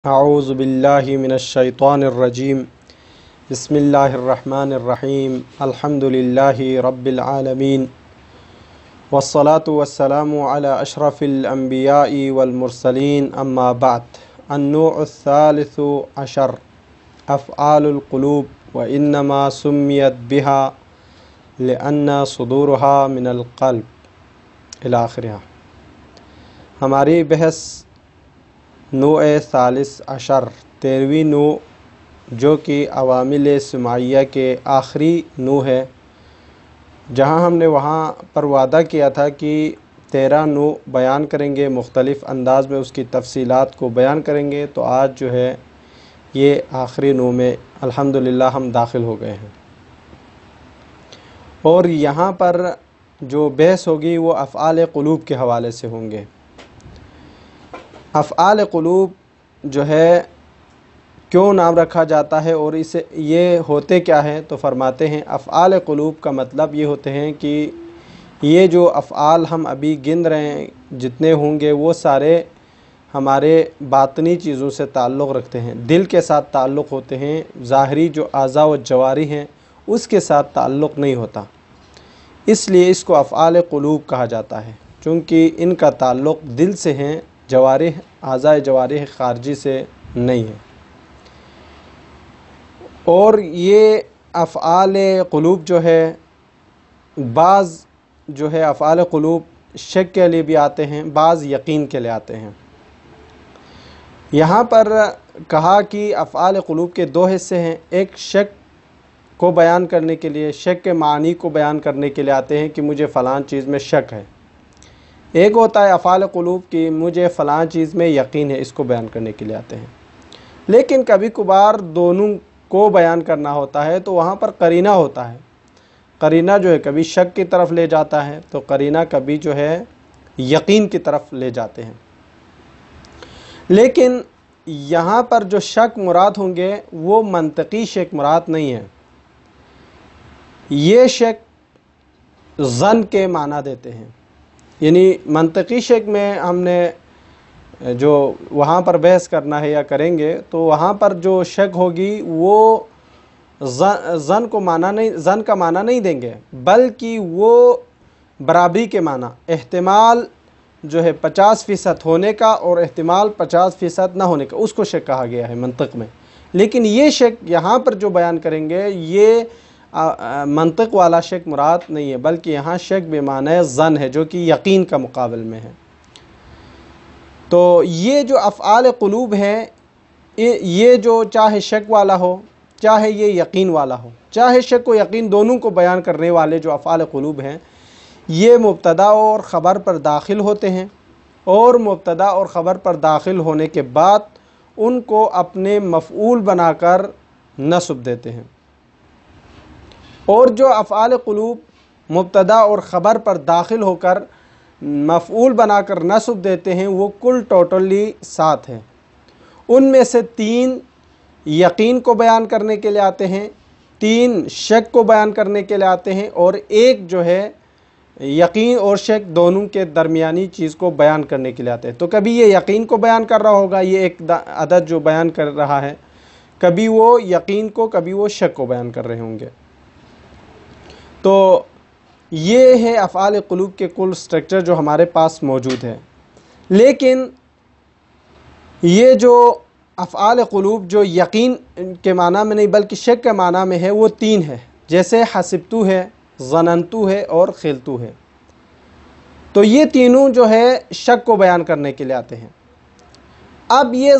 اعوذ باللہ من الشیطان الرجیم بسم اللہ الرحمن الرحیم الحمدللہ رب العالمین والصلاة والسلام علی اشرف الانبیاء والمرسلین اما بعد النوع الثالث عشر افعال القلوب وانما سمیت بها لأن صدورها من القلب الی آخرہ۔ ہماری بحث نوع ثالث عشر 13ویں نوع جو کہ عوامل سماعیہ کے آخری نوع ہے، جہاں ہم نے وہاں پر وعدہ کیا تھا کہ 13 نوع بیان کریں گے، مختلف انداز میں اس کی تفصیلات کو بیان کریں گے۔ تو آج جو ہے یہ آخری نوع میں الحمدللہ ہم داخل ہو گئے ہیں، اور یہاں پر جو بحث ہوگی وہ افعال قلوب کے حوالے سے ہوں گے۔ افعال قلوب جو ہے کیوں نام رکھا جاتا ہے اور اسے یہ ہوتے کیا ہیں، تو فرماتے ہیں افعال قلوب کا مطلب یہ ہوتے ہیں کہ یہ جو افعال ہم ابھی گن رہے ہیں جتنے ہوں گے وہ سارے ہمارے باطنی چیزوں سے تعلق رکھتے ہیں، دل کے ساتھ تعلق ہوتے ہیں، ظاہری جو اعضاء و جوارح ہیں اس کے ساتھ تعلق نہیں ہوتا، اس لیے اس کو افعال قلوب کہا جاتا ہے، چونکہ ان کا تعلق دل سے ہیں، جوارح اعضاء جوارح خارجی سے نہیں ہے۔ اور یہ افعال قلوب جو ہے بعض جو ہے افعال قلوب شک کے لیے بھی آتے ہیں، بعض یقین کے لیے آتے ہیں۔ یہاں پر کہا کہ افعال قلوب کے دو حصے ہیں، ایک شک کو بیان کرنے کے لیے، شک کے معنی کو بیان کرنے کے لیے آتے ہیں کہ مجھے فلاں چیز میں شک ہے، ایک ہوتا ہے افعال قلوب کی مجھے فلاں چیز میں یقین ہے، اس کو بیان کرنے کے لیے آتے ہیں۔ لیکن کبھی کبھار دونوں کو بیان کرنا ہوتا ہے تو وہاں پر قرینہ ہوتا ہے، قرینہ جو ہے کبھی شک کی طرف لے جاتا ہے تو قرینہ کبھی جو ہے یقین کی طرف لے جاتے ہیں۔ لیکن یہاں پر جو شک مراد ہوں گے وہ منطقی شک مراد نہیں ہے، یہ شک ظن کے معنی دیتے ہیں، یعنی منطقی شک میں ہم نے جو وہاں پر بحث کرنا ہے یا کریں گے تو وہاں پر جو شک ہوگی وہ ظن کا معنی نہیں دیں گے، بلکہ وہ برابری کے معنی، احتمال جو ہے 50% ہونے کا اور احتمال 50% نہ ہونے کا، اس کو شک کہا گیا ہے منطق میں۔ لیکن یہ شک یہاں پر جو بیان کریں گے یہ منطق والا شک مراد نہیں ہے، بلکہ یہاں شک بمعنی ظن ہے جو کہ یقین کا مقابل میں ہے۔ تو یہ جو افعال قلوب ہیں یہ جو چاہے شک والا ہو چاہے یہ یقین والا ہو، چاہے شک و یقین دونوں کو بیان کرنے والے جو افعال قلوب ہیں یہ مبتدا اور خبر پر داخل ہوتے ہیں، اور مبتدا اور خبر پر داخل ہونے کے بعد ان کو اپنے مفعول بنا کر نصب دیتے ہیں۔ اور جو افعال قلوب مبتدا اور خبر پر داخل ہو کر مفعول بنا کر نصب دیتے ہیں وہ کل ٹوٹلی 7 ہیں، ان میں سے 3 یقین کو بیان کرنے کے لیے آتے ہیں، 3 شک کو بیان کرنے کے لیے آتے ہیں، اور ایک جو ہے یقین اور شک دونوں کے درمیانی چیز کو بیان کرنے کے لیے آتے ہیں۔ تو کبھی یہ یقین کو بیان کر رہا ہوگا، یہ ایک عدد جو بیان کر رہا ہے، کبھی وہ یقین کو کبھی وہ شک کو بیان کر رہے ہوں گے۔ تو یہ ہے افعال قلوب کے کل سٹرکچر جو ہمارے پاس موجود ہے۔ لیکن یہ جو افعال قلوب جو یقین کے معنی میں نہیں بلکہ شک کے معنی میں ہے وہ 3 ہے، جیسے حسبتو ہے، ظننتو ہے اور خلتو ہے۔ تو یہ تینوں جو ہے شک کو بیان کرنے کے لیے آتے ہیں۔ اب یہ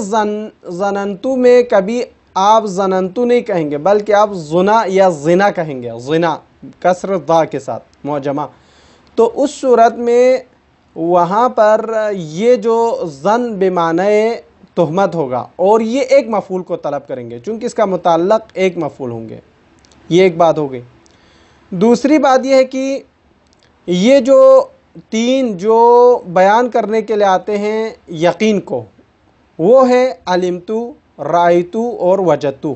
ظننتو میں کبھی آپ ظننتو نہیں کہیں گے بلکہ آپ زنا یا زنا کہیں گے، زنا کسر ضا کے ساتھ معجمہ۔ تو اس صورت میں وہاں پر یہ جو ظن بمعنی تہمت ہوگا اور یہ ایک مفعول کو طلب کریں گے چونکہ اس کا متعلق ایک مفعول ہوں گے، یہ ایک بات ہو گئی۔ دوسری بات یہ ہے کہ یہ جو 3 جو بیان کرنے کے لیے آتے ہیں یقین کو، وہ ہے علمتو، رأیتو اور وجدتو۔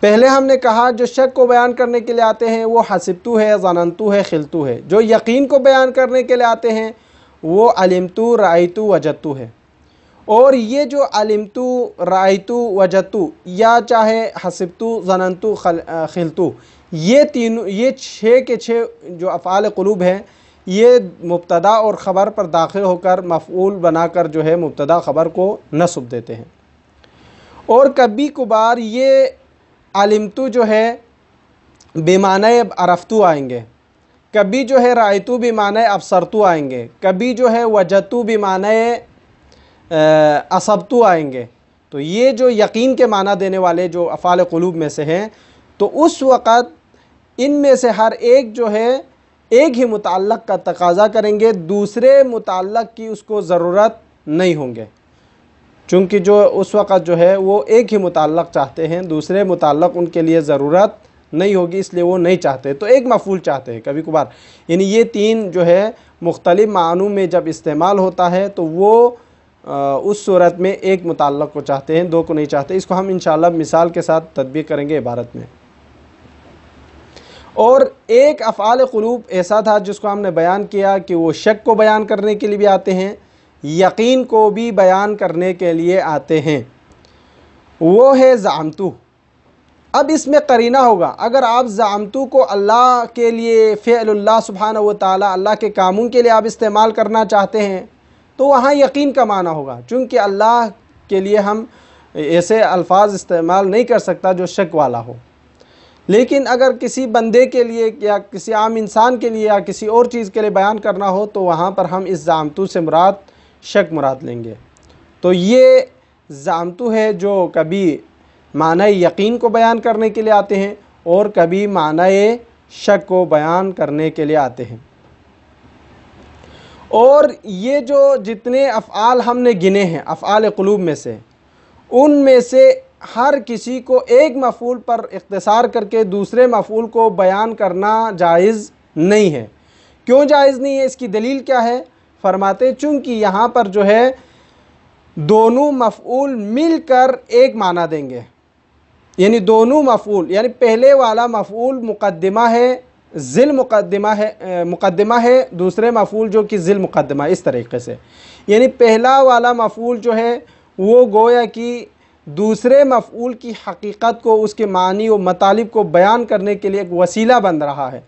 پہلے ہم نے کہا جو شک کو بیان کرنے کے لیے آتے ہیں وہ حسبتو ہے، ظننتو ہے، خلتو ہے۔ جو یقین کو بیان کرنے کے لیے آتے ہیں وہ علمتو، رأیتو، وجدتو ہے۔ اور یہ جو علمتو، رائتو، وجدتو یا چاہے حسبتو، ظننتو، خلتو، یہ تینوں، یہ 6 کے 6 جو افعال قلوب ہیں، یہ مبتدا اور خبر پر داخل ہو کر مفعول بنا کر جو ہے مبتدا خبر کو نصب دیتے ہیں۔ اور کبھی کبھار یہ علمتو جو ہے بمعنی عرفتو آئیں گے، کبھی جو ہے رائتو بمعنی ابصرتو آئیں گے، کبھی جو ہے وجدتو بمعنی اصبتو آئیں گے۔ تو یہ جو یقین کے معنی دینے والے جو افعال قلوب میں سے ہیں، تو اس وقت ان میں سے ہر ایک جو ہے ایک ہی متعلق کا تقاضا کریں گے، دوسرے متعلق کی اس کو ضرورت نہیں ہوں گے، چونکہ جو اس وقت جو ہے وہ ایک ہی متعلق چاہتے ہیں، دوسرے متعلق ان کے لیے ضرورت نہیں ہوگی، اس لیے وہ نہیں چاہتے، تو ایک مفعول چاہتے ہیں کبھی کبھار۔ یعنی یہ 3 جو ہے مختلف معنوں میں جب استعمال ہوتا ہے تو وہ اس صورت میں ایک متعلق کو چاہتے ہیں، 2 کو نہیں چاہتے۔ اس کو ہم انشاءاللہ مثال کے ساتھ تطبیق کریں گے عبارت میں۔ اور ایک افعال قلوب ایسا تھا جس کو ہم نے بیان کیا کہ وہ شک کو بیان کرنے کے لیے بھی آتے ہیں، یقین کو بھی بیان کرنے کے لیے آتے ہیں، وہ ہے زعمتو۔ اب اس میں قرینہ ہوگا، اگر آپ زعمتو کو اللہ کے لیے، فعل اللہ سبحانہ و تعالی، اللہ کے کاموں کے لیے آپ استعمال کرنا چاہتے ہیں تو وہاں یقین کا معنی ہوگا، چونکہ اللہ کے لیے ہم ایسے الفاظ استعمال نہیں کر سکتا جو شک والا ہو۔ لیکن اگر کسی بندے کے لیے یا کسی عام انسان کے لیے یا کسی اور چیز کے لیے بیان کرنا ہو تو وہاں پر ہم اس زعمتو سے مراد شک مراد لیں گے۔ تو یہ زعمتو ہے جو کبھی معنی یقین کو بیان کرنے کے لیے آتے ہیں اور کبھی معنی شک کو بیان کرنے کے لیے آتے ہیں۔ اور یہ جو جتنے افعال ہم نے گنے ہیں افعال قلوب میں سے، ان میں سے ہر کسی کو ایک مفعول پر اختصار کر کے دوسرے مفعول کو بیان کرنا جائز نہیں ہے۔ کیوں جائز نہیں ہے؟ اس کی دلیل کیا ہے؟ فرماتے چونکہ یہاں پر جو ہے دونوں مفعول مل کر ایک معنی دیں گے، یعنی دونوں مفعول، یعنی پہلے والا مفعول مقدمہ ہے، ذیل مقدمہ ہے، دوسرے مفعول جو کہ ذیل مقدمہ، اس طریقے سے، یعنی پہلا والا مفعول جو ہے وہ گویا کہ دوسرے مفعول کی حقیقت کو، اس کے معنی و مطالب کو بیان کرنے کے لیے ایک وسیلہ بن رہا ہے،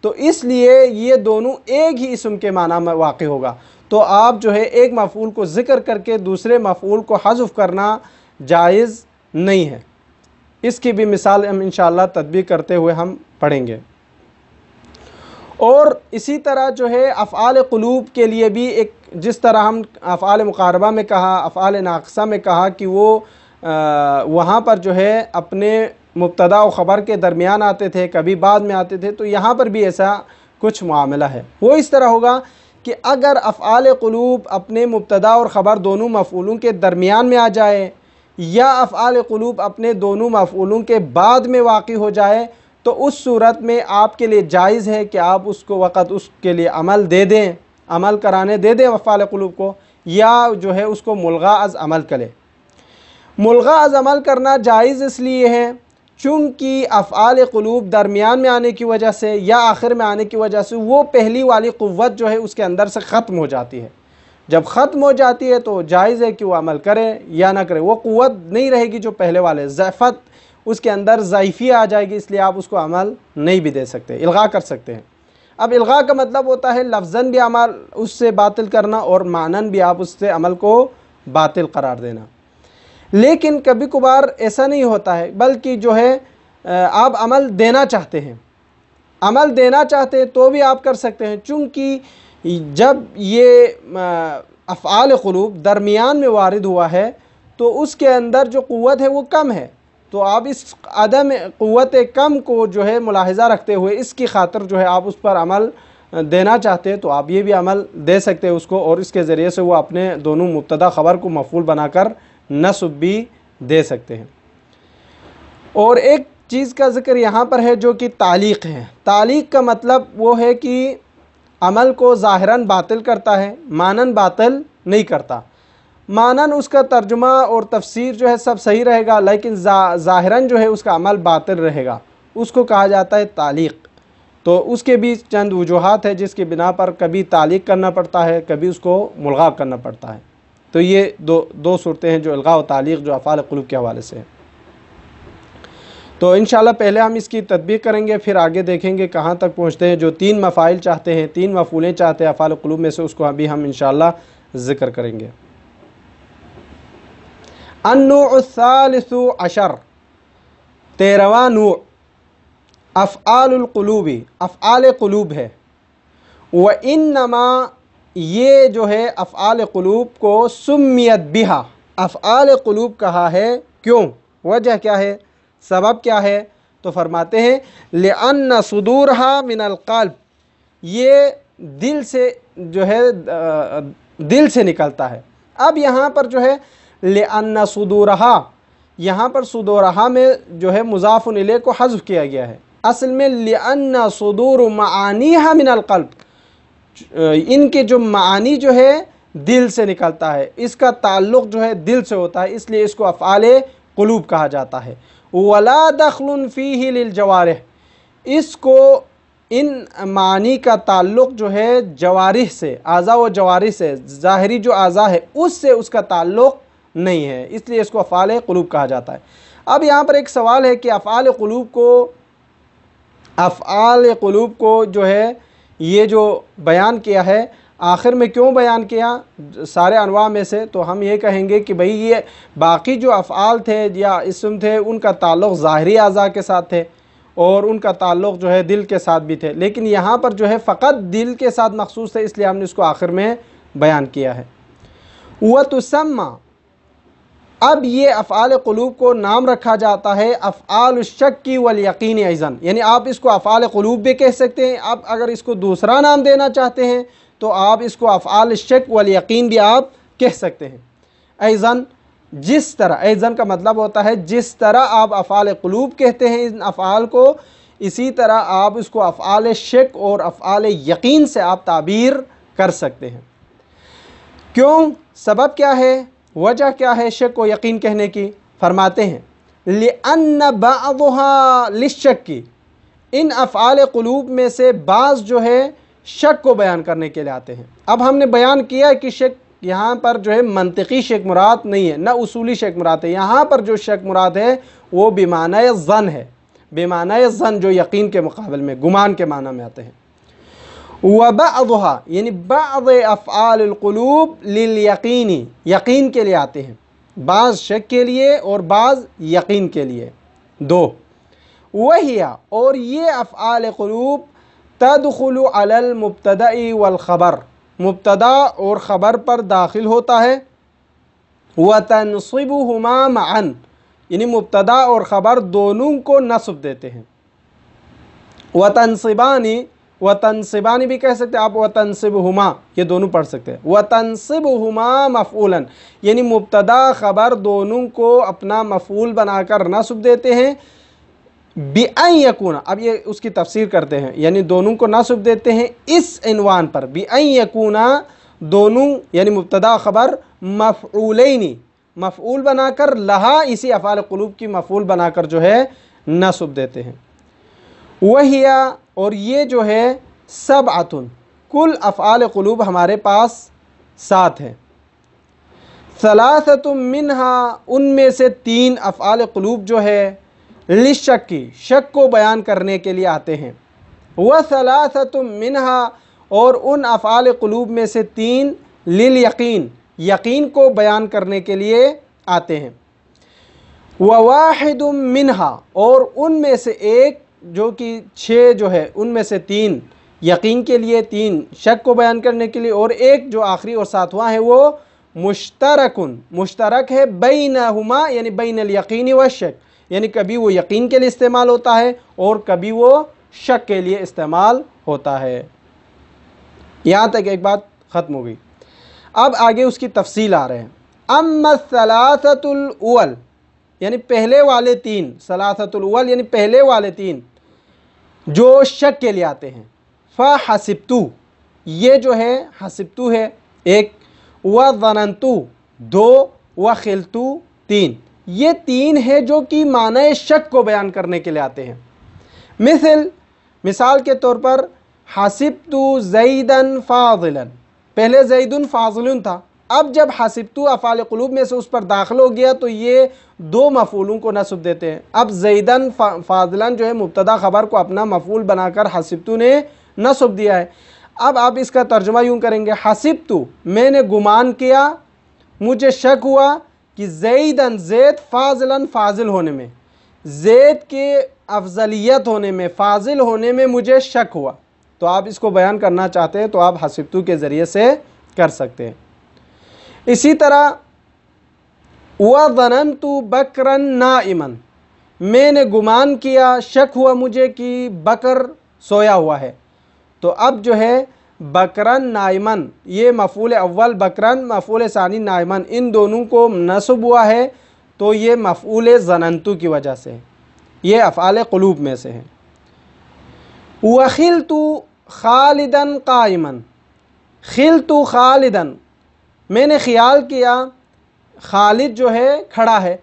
تو اس لیے یہ دونوں ایک ہی اسم کے معنی میں واقع ہوگا۔ تو آپ جو ہے ایک مفعول کو ذکر کر کے دوسرے مفعول کو حذف کرنا جائز نہیں ہے۔ اس کی بھی مثال ہم انشاءاللہ تطبیق کرتے ہوئے ہم پڑھیں گے۔ اور اسی طرح جو ہے افعال قلوب کے لیے بھی ایک، جس طرح ہم افعال مقاربہ میں کہا، افعال ناقصہ میں کہا کہ وہ وہاں پر جو ہے اپنے مبتدا و خبر کے درمیان آتے تھے، کبھی بعد میں آتے تھے، تو یہاں پر بھی ایسا کچھ معاملہ ہے۔ وہ اس طرح ہوگا کہ اگر افعال قلوب اپنے مبتدا اور خبر دونوں مفعولوں کے درمیان میں آ جائے، یا افعال قلوب اپنے دونوں مفعولوں کے بعد میں واقع ہو جائے، تو اس صورت میں آپ کے لیے جائز ہے کہ آپ اس کو وقت اس کے لیے عمل دے دیں، عمل کرانے دے دیں افعال قلوب کو، یا جو ہے اس کو ملغا از عمل کرے۔ ملغا از عمل کرنا جائز اس لیے ہے چونکہ افعال قلوب درمیان میں آنے کی وجہ سے یا آخر میں آنے کی وجہ سے وہ پہلی والی قوت جو ہے اس کے اندر سے ختم ہو جاتی ہے۔ جب ختم ہو جاتی ہے تو جائز ہے کہ وہ عمل کرے یا نہ کرے، وہ قوت نہیں رہے گی جو پہلے والے، ضعفت اس کے اندر ضعیفیہ آ جائے گی، اس لیے آپ اس کو عمل نہیں بھی دے سکتے، الغاء کر سکتے ہیں۔ اب الغاء کا مطلب ہوتا ہے لفظاً بھی عمل اس سے باطل کرنا اور معناً بھی آپ اس سے عمل کو باطل قرار دینا۔ لیکن کبھی کبھار ایسا نہیں ہوتا ہے، بلکہ جو ہے آپ عمل دینا چاہتے ہیں، عمل دینا چاہتے ہیں تو بھی آپ کر سکتے ہیں، چونکہ جب یہ افعال قلوب درمیان میں وارد ہوا ہے تو اس کے اندر جو قوت ہے وہ کم ہے، تو آپ اس عدم قوت کم کو جو ہے ملاحظہ رکھتے ہوئے اس کی خاطر جو ہے آپ اس پر عمل دینا چاہتے ہیں، تو آپ یہ بھی عمل دے سکتے ہیں اس کو، اور اس کے ذریعے سے وہ اپنے دونوں مبتدا خبر کو مفعول بنا کر نصب بھی دے سکتے ہیں۔ اور ایک چیز کا ذکر یہاں پر ہے جو کہ تعلیق ہے۔ تعلیق کا مطلب وہ ہے کہ عمل کو ظاہراً باطل کرتا ہے، معناً باطل نہیں کرتا۔ معناً اس کا ترجمہ اور تفسیر جو ہے سب صحیح رہے گا، لیکن ظاہراً جو ہے اس کا عمل باطل رہے گا، اس کو کہا جاتا ہے تعلیق۔ تو اس کے بھی چند وجوہات ہیں جس کی بنا پر کبھی تعلیق کرنا پڑتا ہے، کبھی اس کو ملغا کرنا پڑتا ہے۔ تو یہ دو صورتیں ہیں جو الغاء و تعلیق جو افعال قلوب کے حوالے سے ہیں۔ تو انشاءاللہ پہلے ہم اس کی تطبیق کریں گے، پھر آگے دیکھیں گے کہاں تک پہنچتے ہیں۔ جو 3 مفاعل چاہتے ہیں، 3 مفعولیں چاہتے ہیں افعال قلوب میں سے، اس کو ابھی ہم انشاءاللہ ذکر کریں گے۔ النوع الثالث عشر، 13واں نوع افعال القلوب، افعال قلوب ہے۔ وَإِنَّمَا، یہ جو ہے افعال قلوب کو سمیت بہا، افعال قلوب کہا ہے، کیوں؟ وجہ کیا ہے؟ سبب کیا ہے؟ تو فرماتے ہیں لِأَنَّ صُدُورَهَا مِنَ الْقَلْبِ، یہ دل سے جو ہے دل سے نکلتا ہے۔ اب یہاں پر جو ہے لِأَنَّ صُدُورَهَا، یہاں پر صدورہا میں جو ہے مضاف الیہ کو حذف کیا گیا ہے، اصل میں لِأَنَّ صُدُورُ مَعَانِيهَا مِنَ الْقَلْبِ، ان کے جو معانی جو ہے دل سے نکلتا ہے، اس کا تعلق جو ہے دل سے ہوتا ہے، اس لیے اس کو افعال قلوب کہا جاتا ہے۔ وَلَا دَخْلٌ فِيهِ لِلْجَوَارِحِ، اس کو ان معانی کا تعلق جو ہے جوارح سے، اعضاء و جوارح سے، ظاہری جو اعضاء ہے اس سے اس کا تعلق نہیں ہے، اس لیے اس کو افعال قلوب کہا جاتا ہے۔ اب یہاں پر ایک سوال ہے کہ افعال قلوب کو جو ہے یہ جو بیان کیا ہے آخر میں کیوں بیان کیا سارے انواع میں سے؟ تو ہم یہ کہیں گے کہ بھئی یہ باقی جو افعال تھے یا اسم تھے ان کا تعلق ظاہری اعضاء کے ساتھ تھے اور ان کا تعلق جو ہے دل کے ساتھ بھی تھے، لیکن یہاں پر جو ہے فقط دل کے ساتھ مخصوص ہے، اس لیے ہم نے اس کو آخر میں بیان کیا ہے۔ وَتُسَمَّى، اب یہ افعال قلوب کو نام رکھا جاتا ہے افعال الشک والیقین ایضاً، یعنی آپ اس کو افعال قلوب بھی کہہ سکتے ہیں۔ اب اگر اس کو دوسرا نام دینا چاہتے ہیں تو آپ اس کو افعال الشک والیقین بھی آپ کہہ سکتے ہیں۔ ایضاً، جس طرح، ایضاً کا مطلب ہوتا ہے جس طرح آپ افعال قلوب کہتے ہیں ان افعال کو، اسی طرح آپ اس کو افعال شک اور افعال یقین سے آپ تعبیر کر سکتے ہیں۔ کیوں؟ سبب کیا ہے؟ وجہ کیا ہے شک و یقین کہنے کی؟ فرماتے ہیں لِأَنَّ بَعْضُهَا لِلشَّكِّ، ان افعال قلوب میں سے بعض جو ہے شک کو بیان کرنے کے لیے آتے ہیں۔ اب ہم نے بیان کیا کہ شک یہاں پر جو ہے منطقی شک مراد نہیں ہے، نہ اصولی شک مراد ہے، یہاں پر جو شک مراد ہے وہ بمعنی ظن ہے، بمعنی ظن جو یقین کے مقابل میں گمان کے معنی میں آتے ہیں۔ وَبَعْضُهَا، یعنی بعض افعال القلوب لِلْيَقِينِ، یقین کے لیے آتے ہیں، بعض شک کے لیے اور بعض یقین کے لیے، دو۔ وَهِيَ، اور یہ افعال قلوب تدخل علی المبتدأ والخبر، مبتدا اور خبر پر داخل ہوتا ہے، وَتَنْصِبُهُمَا مَعًا، یعنی مبتدا اور خبر دونوں کو نصب دیتے ہیں۔ وَتَنْصِبَانِ بھی کہہ سکتے ہیں آپ، وَتَنْصِبُهُمَا، یہ دونوں پڑھ سکتے ہیں۔ وَتَنْصِبُهُمَا مَفْعُولًا، یعنی مبتدا خبر دونوں کو اپنا مفعول بنا کر نصب دیتے ہیں۔ بِأَنْ يَكُونَ، اب یہ اس کی تفسیر کرتے ہیں، یعنی دونوں کو نصب دیتے ہیں اس عنوان پر، بِأَنْ يَكُونَ، دونوں یعنی مبتدا خبر مفعولین، مفعول بنا کر لہا، اسی افعال قلوب کی مفعول بنا کر جو ہے نصب دیتے ہیں۔ وَهِيَ، اور یہ جو ہے سبعۃ، کل افعال قلوب ہمارے پاس 7 ہیں۔ ثلاثۃ منہا، ان میں سے 3 افعال قلوب جو ہے للشک، شک کو بیان کرنے کے لیے آتے ہیں۔ وثلاثۃ منہا، اور ان افعال قلوب میں سے 3 للیقین، یقین کو بیان کرنے کے لیے آتے ہیں۔ وواحد منہا، اور ان میں سے ایک جو کہ 6 جو ہے ان میں سے 3 یقین کے لیے، 3 شک کو بیان کرنے کے لیے، اور ایک جو آخری اور 7واں ہے وہ مشترک ہے بینہما، یعنی بین الیقین والشک، یعنی کبھی وہ یقین کے لیے استعمال ہوتا ہے اور کبھی وہ شک کے لیے استعمال ہوتا ہے۔ یہاں تک ایک بات ختم ہو گئی۔ اب آگے اس کی تفصیل آ رہے ہیں۔ اما الثلاثۃ الاول، یعنی پہلے والے 3، ثلاثۃ الاول یعنی پہلے والے 3 جو شک کے لیے آتے ہیں، فحسبت، یہ جو ہے حسبت ہے 1، وظننت 2، وخلت 3، یہ 3 ہے جو کہ معنی شک کو بیان کرنے کے لیے آتے ہیں۔ مثال کے طور پر حسبت زیدن فاضلا، پہلے زیدن فاضل تھا، اب جب حسبتو افعال قلوب میں سے اس پر داخل ہو گیا تو یہ دو مفعولوں کو نصب دیتے ہیں. اب زیدن فاضلن جو ہے مبتدا خبر کو اپنا مفعول بنا کر حسبتو نے نصب دیا ہے. اب آپ اس کا ترجمہ یوں کریں گے حسبتو میں نے گمان کیا، مجھے شک ہوا کہ زیدن زید فاضلن فاضل ہونے میں، زید کے افضلیت ہونے میں، فاضل ہونے میں مجھے شک ہوا. تو آپ اس کو بیان کرنا چاہتے ہیں تو آپ حسبتو کے ذریعے سے کر سکتے ہیں. اسی طرح وَظَنَنْتُ بَكْرًا نَائِمًا میں نے گمان کیا، شک ہوا مجھے کہ بکر سویا ہوا ہے. تو اب جو ہے بکرن نائمن یہ مفعول اول بکرن مفعول ثانی نائمن ان دونوں کو نصب ہوا ہے تو یہ مفعول ظننتو کی وجہ سے، یہ افعال قلوب میں سے ہے. وَخِلْتُ خَالِدًا قَائِمًا خِلْتُ خَالِدًا میں نے خیال کیا خالد جو ہے کھڑا ہے،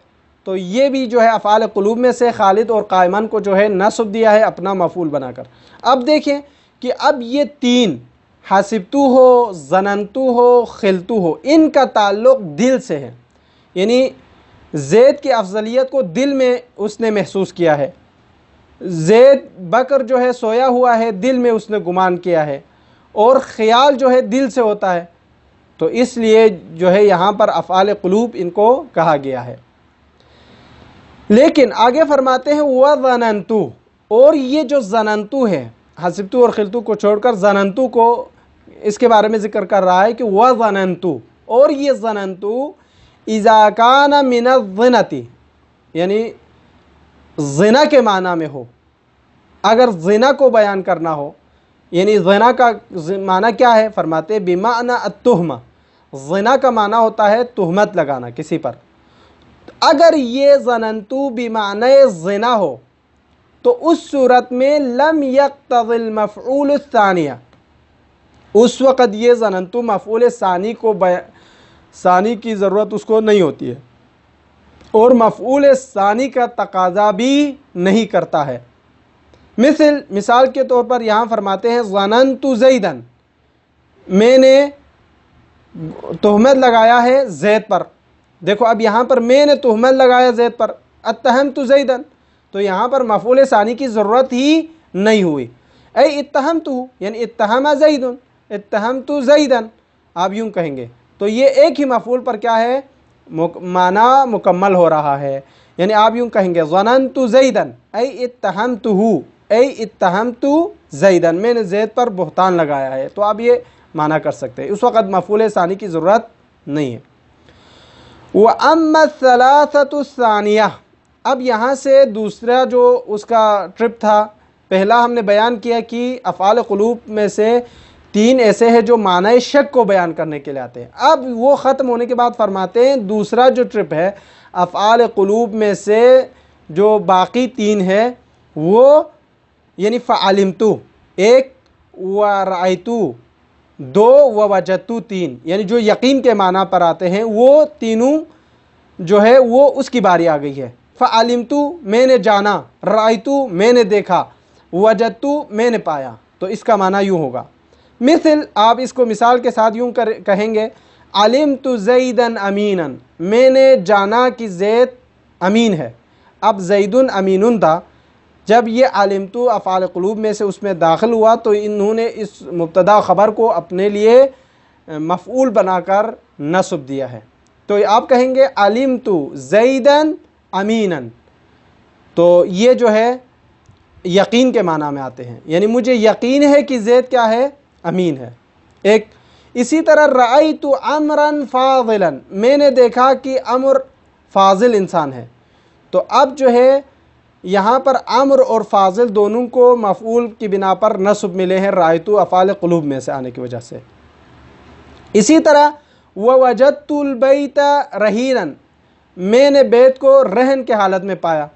تو یہ بھی جو ہے افعال قلوب میں سے خالد اور قائمن کو جو ہے نصب دیا ہے اپنا مفعول بنا کر. اب دیکھیں کہ اب یہ تین حسبتو ہو، ظننتو ہو، خلتو ہو، ان کا تعلق دل سے ہے. یعنی زید کی افضلیت کو دل میں اس نے محسوس کیا ہے. زید بکر جو ہے سویا ہوا ہے، دل میں اس نے گمان کیا ہے، اور خیال جو ہے دل سے ہوتا ہے، تو اس لیے جو ہے یہاں پر افعال قلوب ان کو کہا گیا ہے. لیکن آگے فرماتے ہیں وَظَنَنْتُ اور یہ جو ظننتو ہے، حسبتو اور خلتو کو چھوڑ کر ظننتو کو اس کے بارے میں ذکر کر رہا ہے کہ وَظَنَنْتُ اور یہ ظننتو اِذَا كَانَ مِنَ الظِّنَةِ یعنی زنا کے معنی میں ہو. اگر زنا کو بیان کرنا ہو، یعنی زنا کا معنی کیا ہے؟ فرماتے بمعنی التہمہ، زنا کا معنی ہوتا ہے تہمت لگانا کسی پر. اگر یہ ظننتو بمعنی زنا ہو تو اس صورت میں لم یقتضی المفعول الثانیہ، اس وقت یہ ظننتو مفعول ثانی کی ضرورت اس کو نہیں ہوتی ہے اور مفعول ثانی کا تقاضا بھی نہیں کرتا ہے. مثال کے طور پر یہاں فرماتے ہیں ظننت زیدن میں نے تہمت لگایا ہے زید پر. دیکھو اب یہاں پر میں نے تہمت لگایا زید پر، اتہمت زیدن، تو یہاں پر مفعول ثانی کی ضرورت ہی نہیں ہوئی. اے اتہمت یعنی اتہم زیدن، اتہمت زیدن آپ یوں کہیں گے تو یہ ایک ہی مفعول پر کیا ہے؟ معنی مکمل ہو رہا ہے. یعنی آپ یوں کہیں گے ظننت زیدن اے اتہمتہ، اے اتہمت زیدن میں نے زید پر بہتان لگایا ہے، تو آپ یہ معنی کر سکتے ہیں، اس وقت مفعول ثانی کی ضرورت نہیں ہے. وَأَمَّا الثَّلَاثَةُ الثَّانِيَةُ اب یہاں سے دوسرا جو اس کا ٹرپ تھا، پہلا ہم نے بیان کیا کہ افعال قلوب میں سے تین ایسے ہیں جو معنی شک کو بیان کرنے کے لیے آتے ہیں. اب وہ ختم ہونے کے بعد فرماتے ہیں دوسرا جو ٹرپ ہے افعال قلوب میں سے جو باقی تین ہے وہ یعنی فعلمتو ایک، ورأیتو دو، ووجدتو تین، یعنی جو یقین کے معنی پر آتے ہیں وہ تینوں جو ہے وہ اس کی باری آ گئی ہے. فعلمتو میں نے جانا، رأیتو میں نے دیکھا، وجدتو میں نے پایا، تو اس کا معنی یوں ہوگا. مثل آپ اس کو مثال کے ساتھ یوں کہیں گے علمت زیدن امینن میں نے جانا کہ زید امین ہے. اب زیدن امینن تھا، جب یہ علمتو افعال قلوب میں سے اس میں داخل ہوا تو انہوں نے اس مبتدا خبر کو اپنے لیے مفعول بنا کر نصب دیا ہے. تو آپ کہیں گے علمتو زیدن امینن، تو یہ جو ہے یقین کے معنی میں آتے ہیں، یعنی مجھے یقین ہے کہ زید کیا ہے؟ امین ہے. ایک اسی طرح رأیت عمرا فاضلا میں نے دیکھا کہ عمر فاضل انسان ہے. تو اب جو ہے یہاں پر عمر اور فاضل دونوں کو مفعول کی بنا پر نصب ملے ہیں رأیت افعال قلوب میں سے آنے کی وجہ سے. اسی طرح ووجدت البیت رہینا میں نے بیت کو رہن کے حالت میں پایا.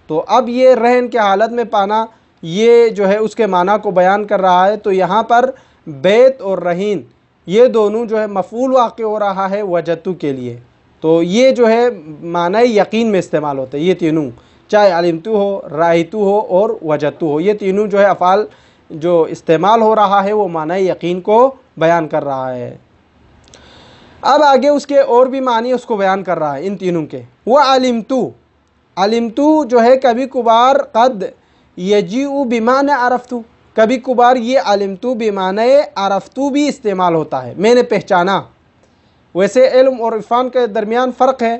تو اب یہ رہن کے حالت میں پانا یہ جو ہے اس کے معنی کو بیان کر رہا ہے. تو یہاں پر بیت اور رہین یہ دونوں جو ہے مفعول واقع ہو رہا ہے وجدتو کے لیے. تو یہ جو ہے معنی یقین میں استعمال ہوتے ہیں یہ تینوں، چاہے علمتو ہو، رأیتو ہو اور وجدتو ہو، یہ تینوں جو ہے افعال جو استعمال ہو رہا ہے وہ معنی یقین کو بیان کر رہا ہے. اب آگے اس کے اور بھی معنی اس کو بیان کر رہا ہے ان تینوں کے. وہ علمتو جو ہے کبھی کبھار قد یجیء بمعنی عرفتو، کبھی کبھار یہ علمتو بمعنی عرفتو بھی استعمال ہوتا ہے، میں نے پہچانا. ویسے علم اور عرفان کے درمیان فرق ہے،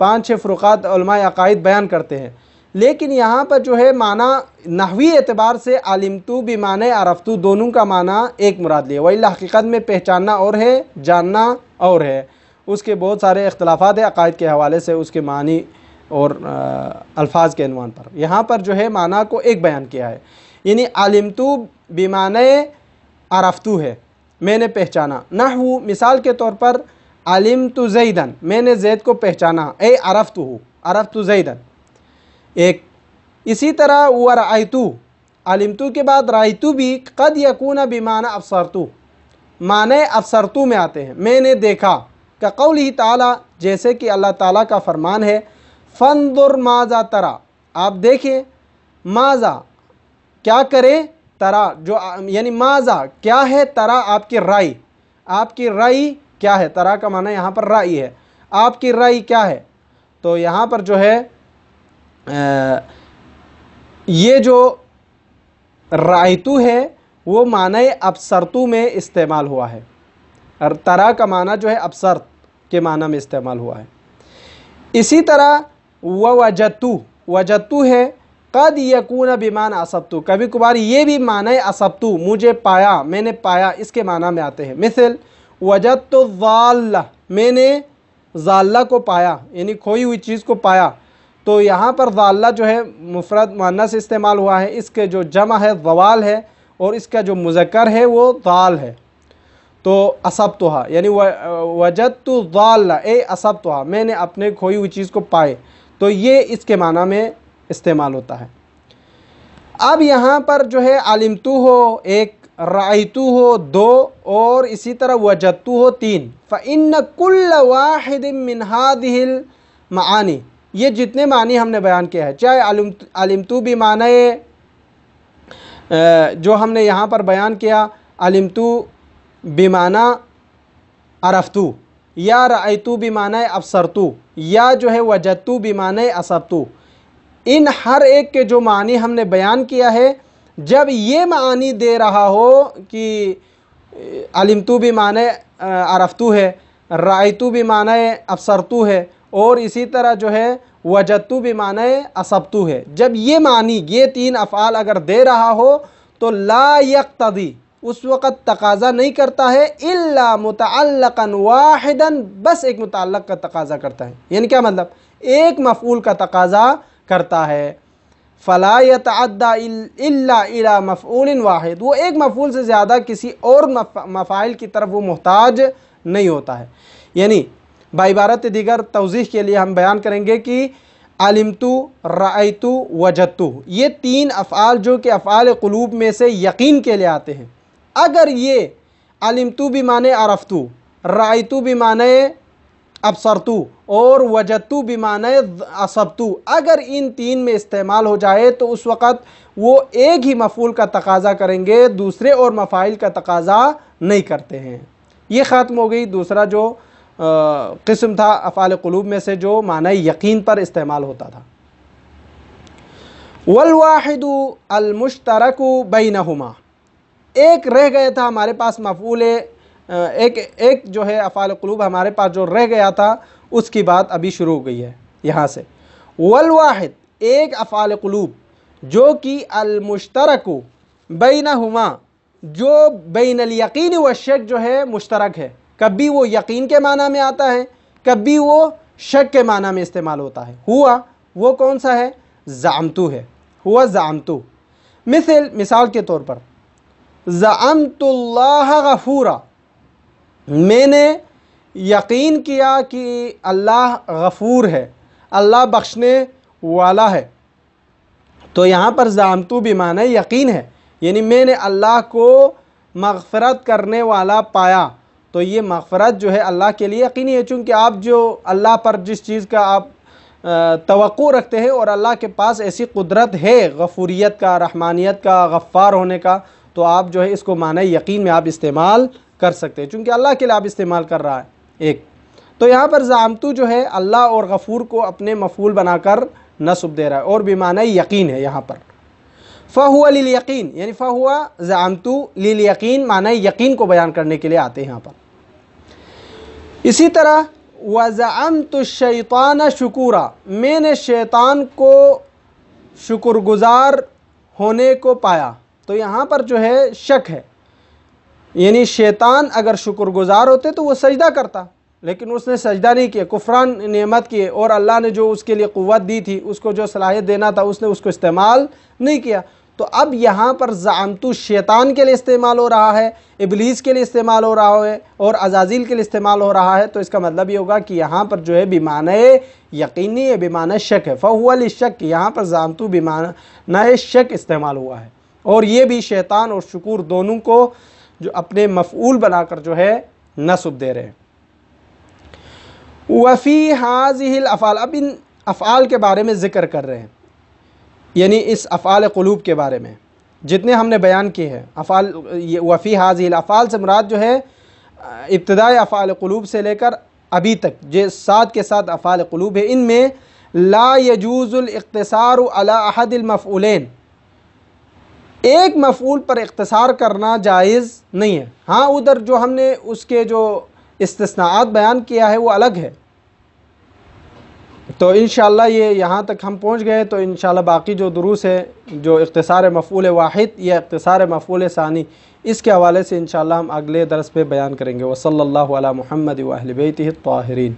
5-6 فروقات علماء عقائد بیان کرتے ہیں، لیکن یہاں پر جو ہے معنی نحوی اعتبار سے علمتو بمعنی عرفتو دونوں کا معنی ایک مراد لیا. وإلا حقیقت میں پہچاننا اور ہے، جاننا اور ہے. اس کے بہت سارے اختلافات ہیں عقائد کے حوالے سے اس کے معنی اور الفاظ کے عنوان پر. یہاں پر جو ہے معنی کو ایک بیان کیا ہے، یعنی علمتو بمعنی عرفتو ہے، میں نے پہچانا. نحو مثال کے طور پر علمت زیدن، میں نے زید کو پہچانا، اے عرفت زیدن. ایک اسی طرح ورأیتو، علمتو کے بعد رأیتو بھی قد یکون بمعنی ابصرتو، معنی ابصرتو میں آتے ہیں، میں نے دیکھا. کہ قولہ تعالی، جیسے کہ اللہ تعالیٰ کا فرمان ہے فانظر ماذا تری، آپ دیکھیں، ماذا کیا کریں، ترا جو یعنی ماذا کیا ہے، ترا آپ کی رائے، آپ کی رائے کیا ہے. ترا کا معنی یہاں پر رائے ہے، آپ کی رائے کیا ہے. تو یہاں پر جو ہے یہ جو رائتو ہے وہ معنی ابصرتو میں استعمال ہوا ہے، اور ترا کا معنی جو ہے ابصرت کے معنی میں استعمال ہوا ہے. اسی طرح وجدتو ہے قد یکون بمعنی اصبتو، کبھی کبھار یہ بھی معنی اصبتو، مجھے پایا، میں نے پایا، اس کے معنی میں آتے ہیں. مثل وجدت الضالہ، میں نے ضالہ کو پایا، یعنی کھوئی ہوئی چیز کو پایا. تو یہاں پر ضالہ جو ہے مفرد مؤنث استعمال ہوا ہے، اس کے جو جمع ہے ضوال ہے، اور اس کا جو مذکر ہے وہ ضال ہے. تو اصبتھا یعنی وجدت الضالہ اے اصبتھا، میں نے اپنے کھوئی ہوئی چیز کو پائے. تو یہ اس کے معنی میں استعمال ہوتا ہے. اب یہاں پر جو ہے علمتو ہو ایک، رأیتو ہو دو، اور اسی طرح وجدتو ہو تین. فإن كل واحد من هذه المعانی، یہ جتنے معنی ہم نے بیان کیا ہے، چاہے علمتو بھی معنی جو ہم نے یہاں پر بیان کیا علمتو بمعنی عرفتو، یا رأیتو بمعنی ابصرتو، یا جو ہے وجدتو بمعنی اصبتو، ان ہر ایک کے جو معنی ہم نے بیان کیا ہے، جب یہ معنی دے رہا ہو کہ علمتو بمعنی عرفتو ہے، رأیتو بمعنی ابصرتو ہے، اور اسی طرح جو ہے وجدتو بمعنی اصبتو ہے، جب یہ معنی یہ تین افعال اگر دے رہا ہو تو لا یقتضی، اس وقت تقاضا نہیں کرتا ہے، الا متعلقا واحدا، بس ایک متعلق کا تقاضا کرتا ہے. یعنی کیا مطلب، ایک مفعول کا تقاضا کرتا ہے. فلا يتعدى الا الى مفعول واحد، وہ ایک مفعول سے زیادہ کسی اور مفاعل کی طرف وہ محتاج نہیں ہوتا ہے. یعنی بعبارت دیگر توضیح کے لیے ہم بیان کریں گے کہ علمتو، رأیتو، وجدتو، یہ تین افعال جو کہ افعال قلوب میں سے یقین کے لیے آتے ہیں، اگر یہ علمتو بمعنی عرفتو، رأیتو بمعنی ابصرتو، اور وجدتو بمعنی اصبتو، اگر ان تین میں استعمال ہو جائے تو اس وقت وہ ایک ہی مفعول کا تقاضا کریں گے، دوسرے اور مفاعل کا تقاضا نہیں کرتے ہیں. یہ ختم ہو گئی دوسرا جو قسم تھا افعال قلوب میں سے جو معنی یقین پر استعمال ہوتا تھا. والواحد المشترک بینہما، ایک رہ گیا تھا ہمارے پاس مفعول، ایک جو ہے افعال قلوب ہمارے پاس جو رہ گیا تھا اس کی بات ابھی شروع ہو گئی ہے یہاں سے. والواحد ایک افعال قلوب جو کہ المشترک بینہما، جو بین الیقین والشک جو ہے مشترک ہے، کبھی وہ یقین کے معنی میں آتا ہے، کبھی وہ شک کے معنی میں استعمال ہوتا ہے. ہوا وہ کون سا ہے، زعمتو ہے، ہوا زعمتو. مثال کے طور پر زعمت اللہ غفورا، میں نے یقین کیا کہ اللہ غفور ہے، اللہ بخشنے والا ہے. تو یہاں پر زعمتو بمعنی یقین ہے، یعنی میں نے اللہ کو مغفرت کرنے والا پایا. تو یہ مغفرت جو ہے اللہ کے لیے یقینی ہے، چونکہ آپ جو اللہ پر جس چیز کا آپ توقع رکھتے ہیں اور اللہ کے پاس ایسی قدرت ہے غفوریت کا، رحمانیت کا، غفار ہونے کا، تو آپ جو ہے اس کو معنی یقین میں آپ استعمال کر سکتے ہیں، چونکہ اللہ کے لیے آپ استعمال کر رہا ہے. ایک تو یہاں پر زعمتو جو ہے اللہ اور غفور کو اپنے مفعول بنا کر نصب دے رہا ہے، اور بمعنی یقین ہے یہاں پر۔ فہو للیقین یعنی فہو زعمتو للیقین معنی یقین کو بیان کرنے کے لیے آتے ہیں یہاں پر۔ اسی طرح وَزَعَمْتُ الشَّيْطَانَ شُكُورًا، میں نے شیطان کو شکر گزار ہونے کو پایا، تو یہاں پر جو ہے شک ہے، یعنی شیطان اگر شکر گزار ہوتے تو وہ سجدہ کرتا، لیکن اس نے سجدہ نہیں کیا، کفران نعمت کیے، اور اللہ نے جو اس کے لیے قوت دی تھی، اس کو جو صلاحیت دینا تھا، اس نے اس کو استعمال نہیں کیا۔ تو اب یہاں پر زعمتو شیطان کے لیے استعمال ہو رہا ہے، ابلیس کے لیے استعمال ہو رہا ہے، اور عزازیل کے لیے استعمال ہو رہا ہے، تو اس کا مطلب یہ ہوگا کہ یہاں پر جو ہے بمعنی یقینی ہے، بمعنی شک ہے۔ فہو للشک، یہاں پر زعمتو بمعنی شک استعمال ہوا ہے، اور یہ بھی شیطان اور شکور دونوں کو جو اپنے مفعول بنا کر جو ہے نصب دے رہے ہیں۔ وفی هذه الافعال، اب ان افعال کے بارے میں ذکر کر رہے ہیں، یعنی اس افعال قلوب کے بارے میں جتنے ہم نے بیان کیے ہیں افعال، وفی هذه الافعال سے مراد جو ہے ابتدائی افعال قلوب سے لے کر ابھی تک جو ساتھ کے ساتھ افعال قلوب ہے، ان میں لا يجوز الاقتصار على احد المفعولین، ایک مفعول پر اختصار کرنا جائز نہیں ہے۔ ہاں ادھر جو ہم نے اس کے جو استثناءات بیان کیا ہے وہ الگ ہے، تو انشاءاللہ یہ یہاں تک ہم پہنچ گئے، تو انشاءاللہ باقی جو دروس ہے جو اختصار مفعول واحد یا اختصار مفعول ثانی، اس کے حوالے سے انشاءاللہ ہم اگلے درس پہ بیان کریں گے۔ وصلی اللہ علی محمد و اہل بیتہ الطاہرین۔